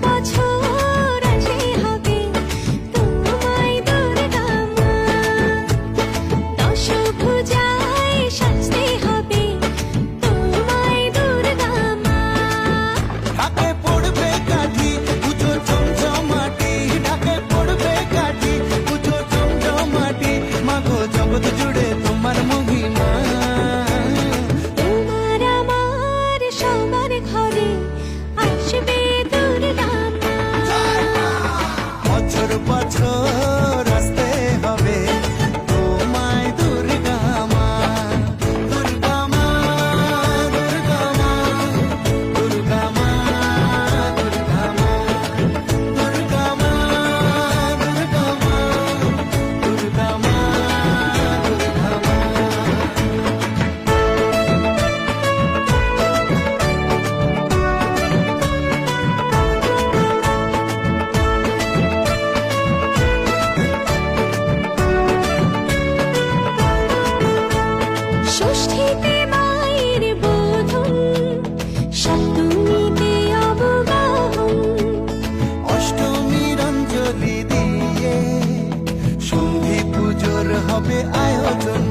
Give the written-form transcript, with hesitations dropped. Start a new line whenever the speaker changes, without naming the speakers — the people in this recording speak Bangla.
বছর আসে হবে তোমায় দুর্গা মা। দশভুজায় সাজতে হবে তোমায় দুর্গা মা।
ঢাকে পড়বে কাঠি পুজো জমজমাটি, ঢাকে পড়বে কাঠি পুজো জমজমাটি, মাগো জগৎ জুড়ে তোমার মহিমা।
তোমার আমার সবার ঘরে আসবে দুর্গা মা।
বছর বছর আসতে হবে তোমায় দুর্গা মা। দুর্গা মা, দুর্গা মা, দুর্গা মা, দুর্গা মা, দুর্গা মা, দুর্গা মা, দুর্গা মা, দুর্গা মা।
ষষ্ঠীতে মায়ের বোধন, সপ্তমীতে অবগাহন,
অষ্টমীর অঞ্জলি দিয়ে সন্ধি পুজোর হবে আয়োজন।